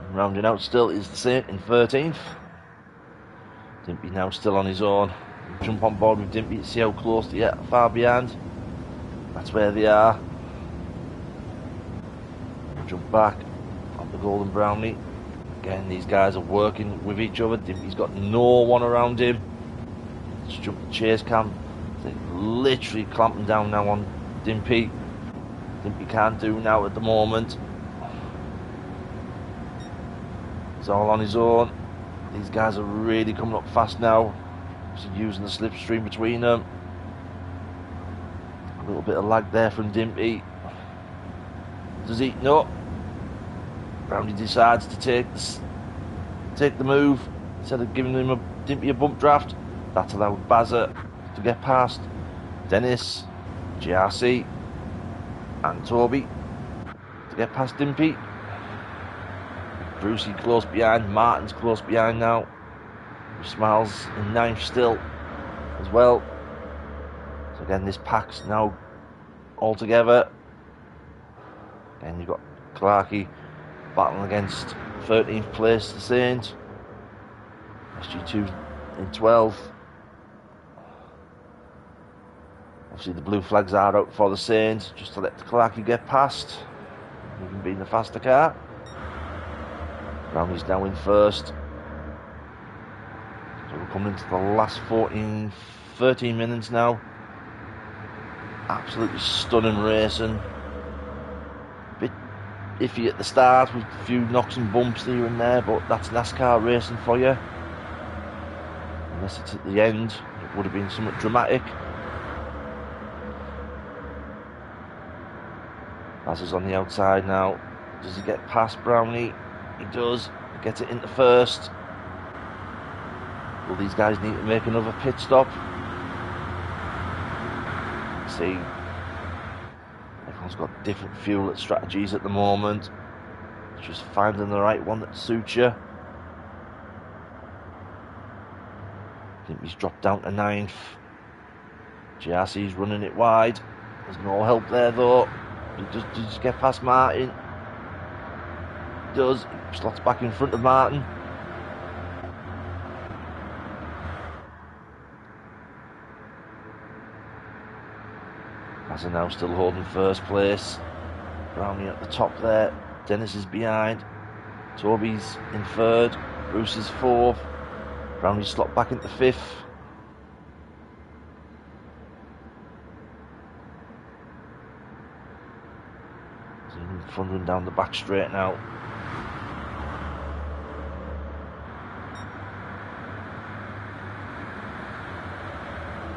And rounding out still is the Saint in 13th. Dimpy now still on his own. Jump on board with Dimpy to see how close they get, far behind. That's where they are. Jump back on the Golden Brownie. Again, these guys are working with each other. Dimpy's got no one around him. Let's jump the chase cam. They're literally clamping down now on Dimpy. Dimpy can't do now at the moment. He's all on his own. These guys are really coming up fast now. So using the slipstream between them. A little bit of lag there from Dimpy. Does he? No. Brownie decides to take the move instead of giving him Dimpy a bump draft. That allowed Bazza to get past Dennis, GRC, and Toby to get past Dimpy. Brucey close behind, Martin's close behind now. Smiles in ninth still as well. So again, this pack's now all together. And you've got Clarkey battling against 13th place, the Saint. SG2 in 12th. Obviously the blue flags are out for the Saints, just to let Clarkey get past, even being the faster car. Brownie's now in first. So we're coming into the last 13 minutes now. Absolutely stunning racing. Bit iffy at the start with a few knocks and bumps here and there, but that's NASCAR racing for you. Unless it's at the end, it would have been somewhat dramatic. Baz is on the outside now. Does he get past Brownie? He does. He gets it into first. Will these guys need to make another pit stop? See, everyone's got different fuel strategies at the moment. It's just finding the right one that suits you. I think he's dropped down to 9th. GRC's running it wide. There's no help there though. Does he just get past Martin? He does. He slots back in front of Martin. Bazza now still holding first place. Brownie at the top there. Dennis is behind. Toby's in third. Bruce is fourth. Brownie's slot back into fifth. Thundering down the back straight now.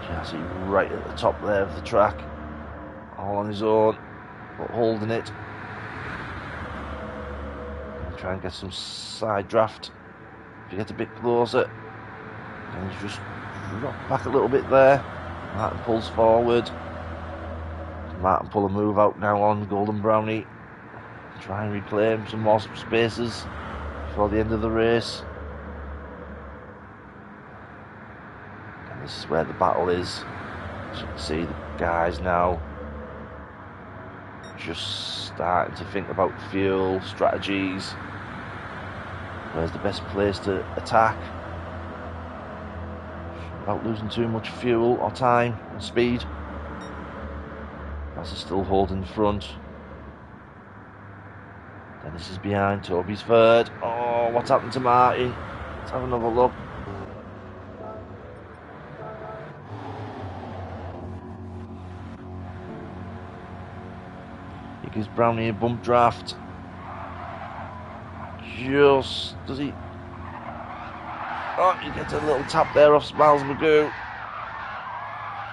Chassis right at the top there of the track. All on his own, but holding it. Try and get some side draft. If you get a bit closer, and he's just dropped back a little bit there. Martin pulls forward. Martin pull a move out now on Golden Brownie. Try and reclaim some more spaces before the end of the race. And this is where the battle is. As you can see, the guys now just starting to think about fuel strategies. Where's the best place to attack without losing too much fuel or time and speed. That's still holding front. Dennis is behind, Toby's third. Oh, what's happened to Martin? Let's have another look. He gives Brownie a bump draft. Just, does he? Oh, he gets a little tap there off Smiles Magoo.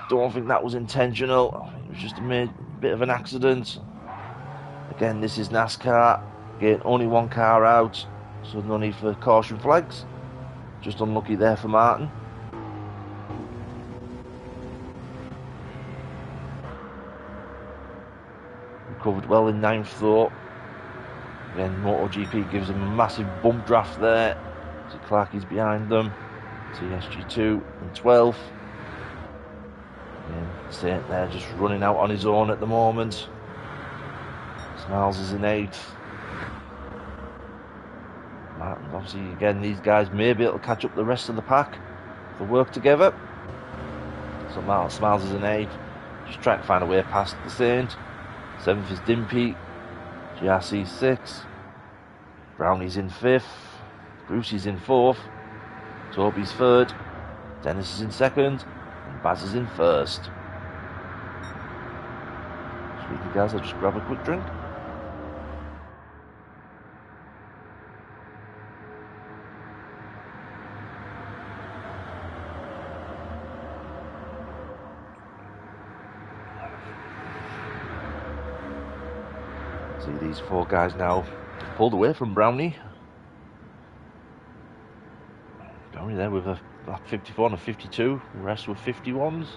Don't think that was intentional. I think it was just a bit of an accident. Again, this is NASCAR. Again, only one car out, so no need for caution flags. Just unlucky there for Martin. Recovered well in 9th though. Again, MotoGP gives him a massive bump draft there. So Clarkey's behind them. TSG2 in 12th. Again, Saint there just running out on his own at the moment. Smiles is in 8th. Martin, obviously, again, these guys may be able to catch up the rest of the pack if they work together. So Smiles is in 8th. Just trying to find a way past the Saint. 7th is Dimpy. GRC 6th. Brownie's in 5th. Brucey's in 4th. Toby's 3rd. Dennis is in 2nd. And Baz is in first. Speaking guys, I'll just grab a quick drink. See these four guys now pulled away from Brownie. Brownie there with a 54 and a 52, the rest were 51s.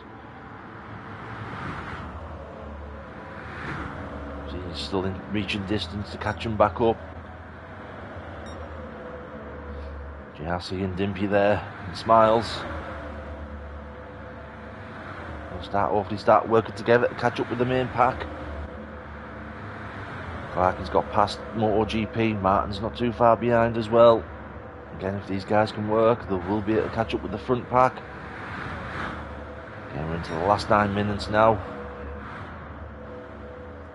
See, he's still in reaching distance to catch him back up. JRC and Dimpy there, and Smiles. They'll hopefully start working together to catch up with the main pack. Clarkie's got past MotoGP, Martin's not too far behind as well. Again, if these guys can work, they will be able to catch up with the front pack. Again, we're into the last 9 minutes now.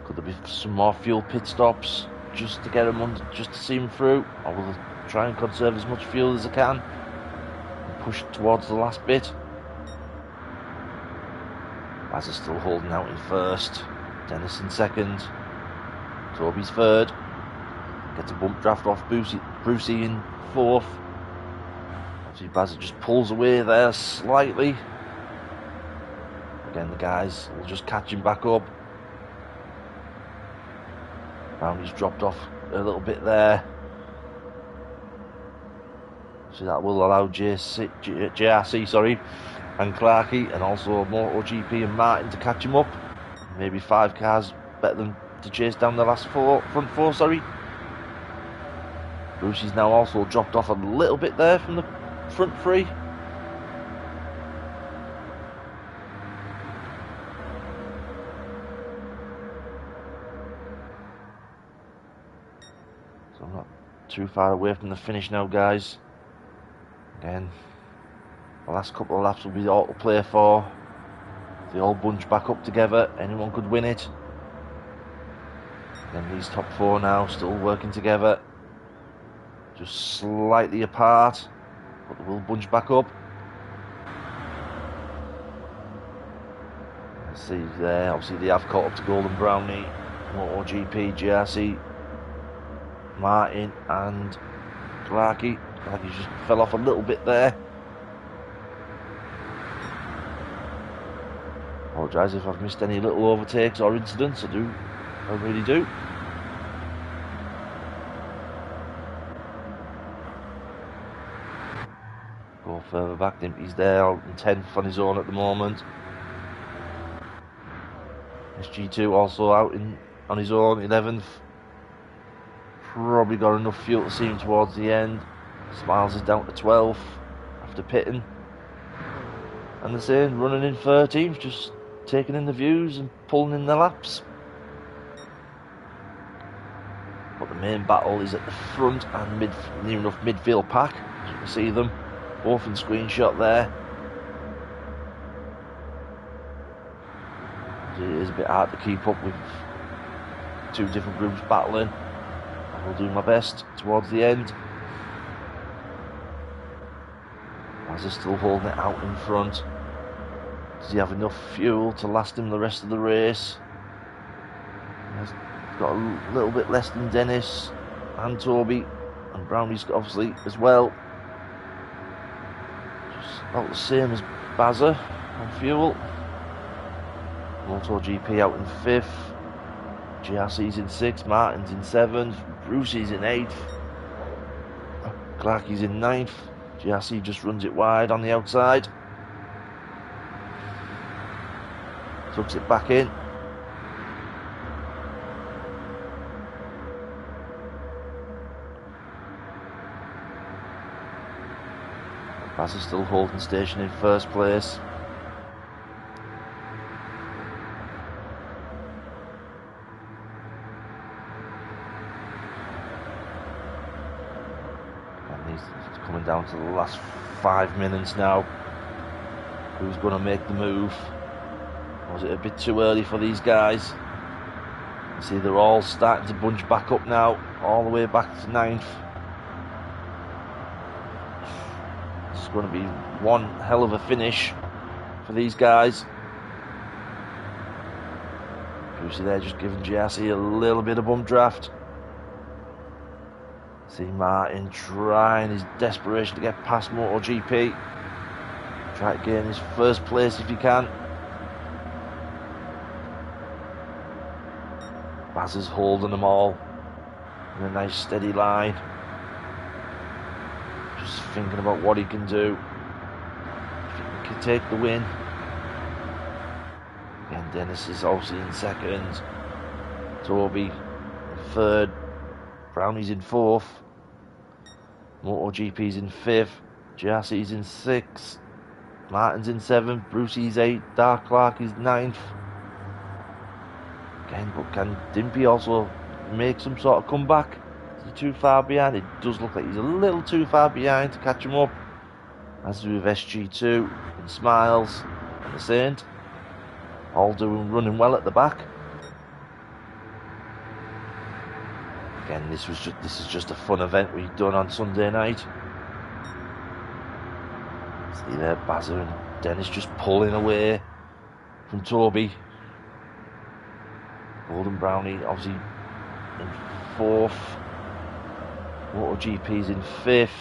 Could there be some more fuel pit stops just to get them under, just to see them through? Or will they try and conserve as much fuel as they can and push towards the last bit? Baz is still holding out in first. Dennis in second. Toby's third. Gets a bump draft off Brucey in fourth. Obviously Baz just pulls away there slightly. Again, the guys will just catch him back up. Brownie's dropped off a little bit there. So that will allow JRC and Clarkie and also MotoGP and Martin to catch him up. Maybe 5 cars better than to chase down the last front four. Brucey's now also dropped off a little bit there from the front 3. So I'm not too far away from the finish now, guys. Again, the last couple of laps will be all to play for. If they all bunch back up together, anyone could win it. Then these top 4 now still working together, just slightly apart, but they will bunch back up. Let's see there, obviously they have caught up to Golden Brownie, MotoGP, GRC, Martin and Clarkie. Clarkie just fell off a little bit there. Apologise if I've missed any little overtakes or incidents, I really do. Go further back, Dimpy's there out in 10th on his own at the moment. SG2 also out on his own, 11th. Probably got enough fuel to see him towards the end. Smiles is down to 12th after pitting. And the same, running in 13th, just taking in the views and pulling in the laps. But the main battle is at the front and near enough midfield pack. As you can see them both in screenshot there. It is a bit hard to keep up with 2 different groups battling. I will do my best towards the end. As he's still holding it out in front. Does he have enough fuel to last him the rest of the race? He's got a little bit less than Dennis and Toby, and Brownie's obviously as well. Just about the same as Bazza on fuel. MotoGP out in 5th. GRC's in 6th, Martin's in 7th, Brucey's in 8th, Clarkie's in 9th. GRC just runs it wide on the outside. Tucks it back in. Baz is still holding station in first place. And he's coming down to the last 5 minutes now. Who's going to make the move? Was it a bit too early for these guys? You see they're all starting to bunch back up now, all the way back to 9th. It's going to be one hell of a finish. for these guys. Brucey there just giving GRC a little bit of bump draft. See Martin trying his desperation to get past MotoGP. Try to gain his first place if he can. Baz is holding them all in a nice steady line. Just thinking about what he can do. If he can take the win. And Dennis is obviously in second. Toby in third. Brownie's in fourth. MotoGP's in fifth. GRC's in sixth. Martin's in seventh. Brucey's eighth. Dark Clark is ninth. Again, but can Dimpy also make some sort of comeback? Is he too far behind? It does look like he's a little too far behind to catch him up. As with SG2 and Smiles and the Saint. All running well at the back. Again, this is just a fun event we've done on Sunday night. See there, Bazza and Dennis just pulling away from Toby. Golden Brownie obviously in fourth. MotoGP's in fifth.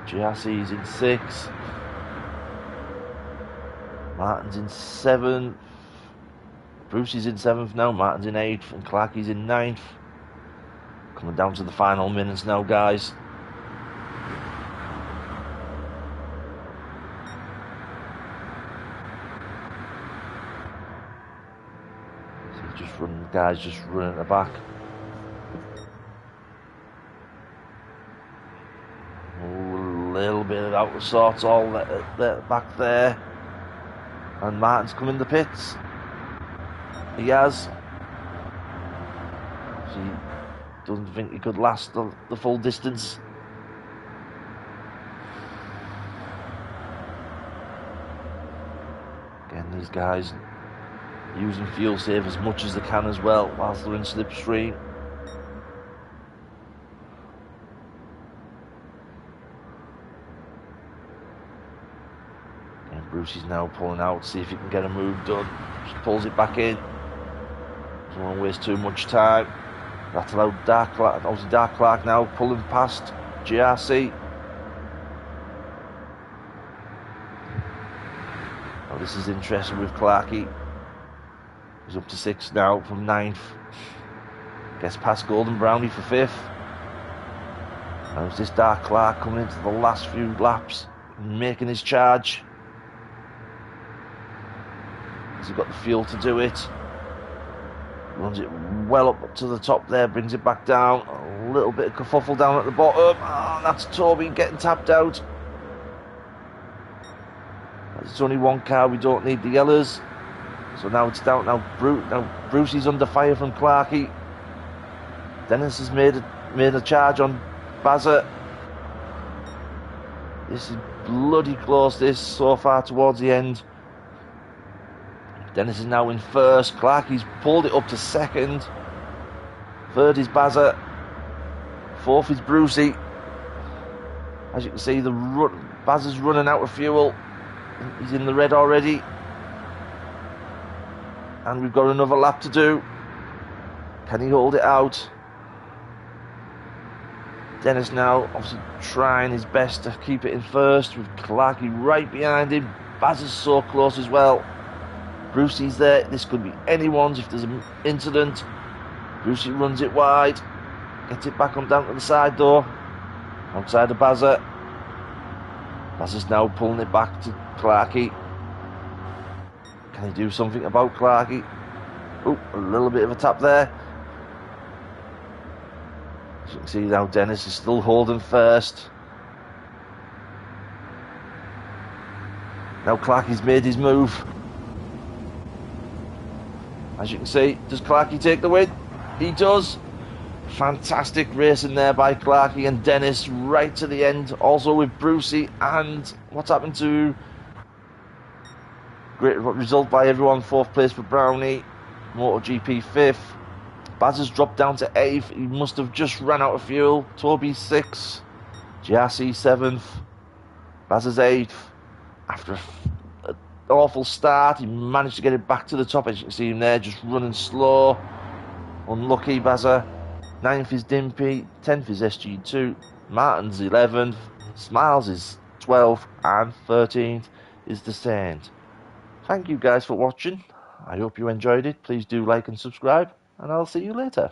GRC's in sixth. Martin's in seventh. Brucey's in seventh now. Martin's in eighth. And Clarkie's in ninth. Coming down to the final minutes now, guys. So just running, guys just running at the back. A little bit of out of sorts all that back there. And Martin's come in the pits. He has. He doesn't think he could last the full distance. Again, these guys using fuel save as much as they can as well whilst they're in slipstream. Bruce is now pulling out, see if he can get a move done. Just pulls it back in. Doesn't want to waste too much time. That allowed Dark Clark, obviously Dark Clark now pulling past GRC. Oh, this is interesting with Clarkey. He's up to sixth now from ninth. Gets past Golden Brownie for fifth. Now it's this Dark Clark coming into the last few laps, making his charge. He's got the fuel to do it. Runs it well up to the top there, brings it back down. A little bit of kerfuffle down at the bottom. Oh, that's Toby getting tapped out. It's only one car, we don't need the yellows. So now it's down. Now Brucey's under fire from Clarkey. Dennis has made a charge on Bazza. This is bloody close, this, so far towards the end. Dennis is now in first. Clarkey's pulled it up to second. Third is Bazza. Fourth is Brucey. As you can see, Bazza's running out of fuel. He's in the red already. And we've got another lap to do. Can he hold it out? Dennis now obviously trying his best to keep it in first, with Clarkey right behind him. Bazza's so close as well. Brucey's there. This could be anyone's if there's an incident. Brucey runs it wide. Gets it back on down to the side door. Outside of Bazza. Bazza's now pulling it back to Clarkey. Can he do something about Clarkey? Oh, a little bit of a tap there. As you can see now, Dennis is still holding first. Now Clarkey's made his move. As you can see, does Clarkey take the win? He does. Fantastic racing there by Clarkey and Dennis right to the end. Also with Brucey, and what's happened to... Great result by everyone. Fourth place for Brownie. MotoGP fifth. Baz has dropped down to eighth. He must have just ran out of fuel. Toby sixth. GRC seventh. Baz is eighth. After a awful start. He managed to get it back to the top. As you can see him there, just running slow. Unlucky Bazza. 9th is Dimpy. 10th is SG2. Martin's 11th. Smiles is 12th. And 13th is the Saint. Thank you guys for watching. I hope you enjoyed it. Please do like and subscribe. And I'll see you later.